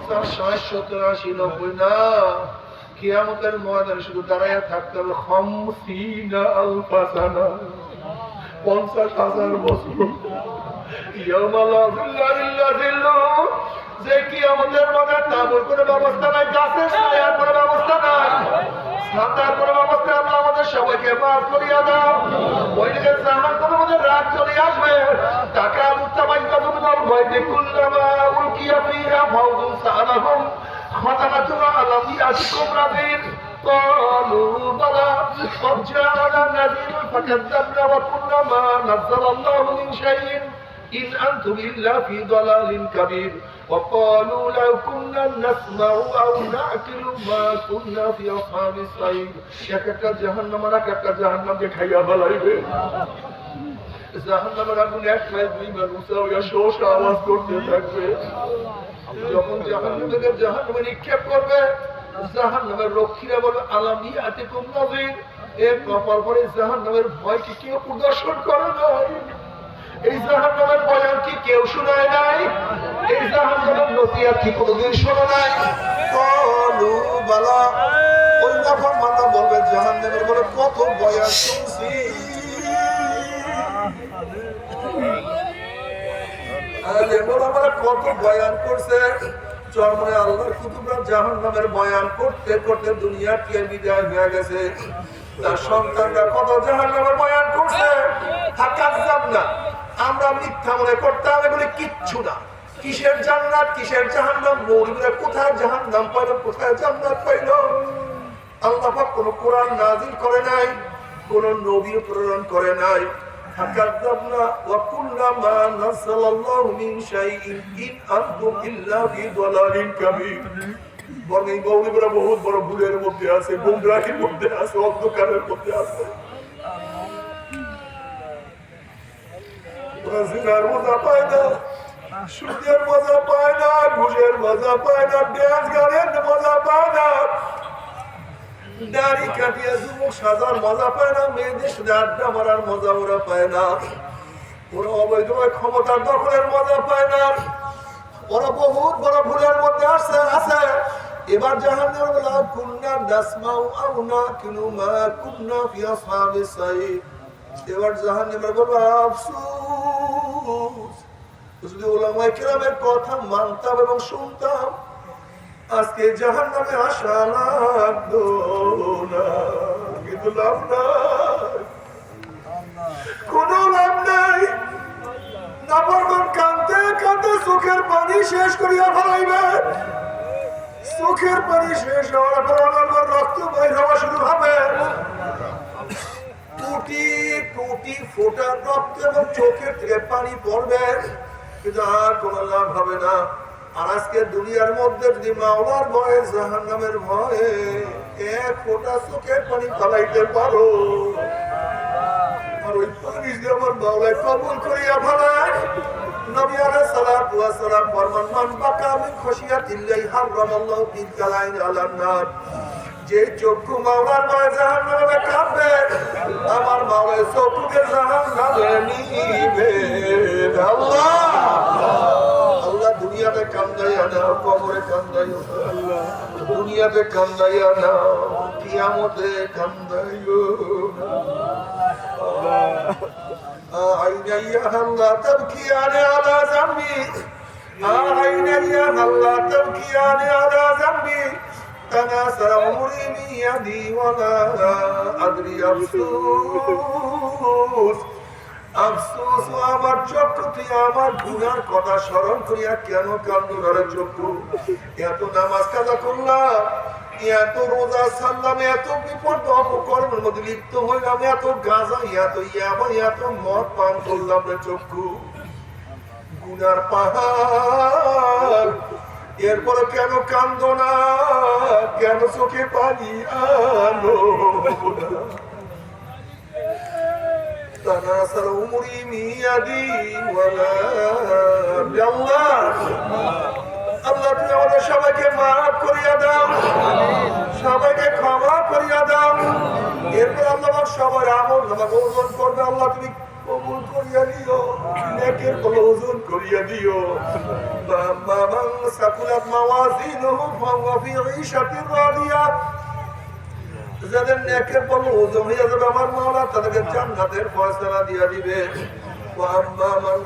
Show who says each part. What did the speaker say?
Speaker 1: 50, 60, 70, 80, 90 না, কিয়ামতের ময়দানে শুধু দাঁড়াইয়া থাকতে হবে 50,000 সানা, 50,000 বছর। ইয়াউমা লা যিল্লা ইল্লা যিল্লুহু, যে কিয়ামতের ময়দানে তাঁবুর কোনো ব্যবস্থা নাই, গাছের ছায়ার কোনো ব্যবস্থা নাই, ছাতার কোনো ব্যবস্থা। আল্লাহ আমাদের সবাইকে মাফ করিয়া দাও। ওই দিকে জাহান্নামের মধ্যে রাত চলে আসবে, তাকে মুত্তাবাইয়াতুল বাইতি কুল্লামা উলকিয়া ফিহা ফাওজুন সাআলাহুম খাযানাতুহা আলাম ইয়াতিকুম নাযীর قالوا بلى قد جاءنا نذير فكذبنا وقلنا ما نزل الله من شيء إن أنتم إلا في ضلال كبير وقالوا لو كنا نسمع أو نعقل ما كنا في أصحاب السعير একটা জাহান্নাম আর একটা জাহান্নামকে খাইয়া ফেলাইবে। জাহান্নামের আগুন এক মাইল দুই মাইল উঁচা হইয়া শোষ আওয়াজ করতে থাকবে। যখন জাহান্নাম থেকে জাহান্নামে নিক্ষেপ করবে, জাহান্নামের রক্ষীরা বলে আলাম ইয়াতিকুম নাযীর, এ কপাল পরে জাহান্নামের ভয় কি কেউ প্রদর্শন করে নাই? এই জাহান্নামের বয়ান কি কেউ শোনায় নাই? এই জাহান্নামের নসিহত কি কোনোদিন শোনা নাই? কলু বালা, ওই নাফরমানরা বলবে জাহান্নামের বলে কত বয়ান শুনছি। কত বয়ান করছে, চরমনে আল্লাহর কুতুবরা জাহান্নামের বয়ান করতে করতে দুনিয়া কে বিদায় হয়ে গেছে। তার সন্তানরা কত জাহান্নামের বয়ান করছে। না, আমরা মিথ্যা মনে করতাম, এগুলি কিচ্ছু না। কিসের জান্নাত কিসের জাহান্নাম, মৌলবীরা কোথায় জাহান্নাম পাইল কোথায় জান্নাত পাইল। আল্লাহ পাক কোন কোরআন নাযিল করে নাই, কোন নবী প্রেরণ করে নাই। فكذبنا وقلنا ما نزل الله من شيء إن أنتم إلا في ضلال كبير। বরং এই মৌলবীরা বহুত বড় ভুলের মধ্যে আছে, গুমরাহির মধ্যে আছে, অন্ধকারের মধ্যে আছে। জিনার মজা পায় না, সুদের মজা পায় না, ঘুষের মজা পায় না, ড্যান্স গানের মজা পায় না, দাড়ি কাটিয়ে যুবক সাজার মজা পায় না, মেয়েদের সাথে আড্ডা মারার মজা ওরা পায় না, ওরা অবৈধভাবে ক্ষমতার দখলের মজা পায় না। ওরা বহুত বড় ভুলের মধ্যে আছে। এবার জাহান্নামের বলা কুন্না নাসমাউ আও নাকিলু মা কুন্না ফি আসহাবিস সাইর। এবার জাহান্নামের বলবা আফসোস, যদি উলামায়ে কেরামের কথা মানতাম এবং শুনতাম, আজকে জাহান্নামে আসা লাগতো না। কিন্তু লাভ নাই, কোনো লাভ নাই। নাফরমান কাঁদতে কাঁদতে চোখের পানি শেষ করিয়া ফেলাইবে। চোখের পানি শেষ হওয়ার পর আমার রক্ত বের হওয়া শুরু হবে। কোটি কোটি ফোঁটা রক্ত এবং চোখের থেকে পানি পড়বে, কিন্তু আর কোনো লাভ হবে না। আর আজকে দুনিয়ার মধ্যে যদি মাওলার ভয়ে জাহান্নামের ভয়ে এক ফোঁটা চোখের পানি ফেলাইতে পারো, আর ওই পানি যদি আমার মাওলায় কবুল করিয়া ফেলায়, নবী আলাইহিস সালাতু ওয়াস সালাম ফরমান মান বাকা মিন খাশিয়াতিল্লাহি হারামাল্লাহু তিলকাল আইন আলান নার। যে চক্ষু মাওলার ভয়ে জাহান্নামে কাঁদবে, আমার মাওলায় চক্ষুকে জাহান্নামে নিবে। আল্লাহ আল্লাহ দুনিয়াতে কান্দাইয়া নাও, কবরে কান্দাইও আল্লাহ, দুনিয়াতে কান্দাইয়া নাও, কিয়ামতে কান্দাইও عيني هلا تبكيان على ذنبي، عيني هلا تبكيان على ذنبي، تناسى عمري من يدي ولا أدري أفسوس আফসোস। আমার চক্ষু তুই আমার গুনার কথা স্মরণ করিয়া কেন কান্দ ধরে চক্ষু? এত নামাজ কাজা করলাম, এত রোজা ছাড়লাম, এত বিপদ অপকর্মের মধ্যে লিপ্ত হইলাম, এত গাঁজা এত ইয়াবা এত মদ পান করলাম রে চক্ষু, গুনার পাহাড়। এরপরে কেন কান্দ না, কেন চোখে পানি আনো? تناسى عمري من يدي ولا بالله। আল্লাহ তুমি আমাদের সবাইকে মাফ করিয়া দাও, সবাইকে ক্ষমা করিয়া দাও। এরপর আল্লাহ সবার আমল নামা গ্রহণ করবে। আল্লাহ তুমি কবুল করিয়া দিও, নেকের বলে ওজন করিয়া দিও। বাম্মা মান সাকুলাত মাওয়াজিনুহু ফাহুয়া ফি ঈশাতির রাদিয়া, যাদের নেকের বলে ওজন হইয়া যাবে আমার মাওলা তাদেরকে জান্নাতের ফয়সালা দিয়া দিবে। ওয়া আম্মা মান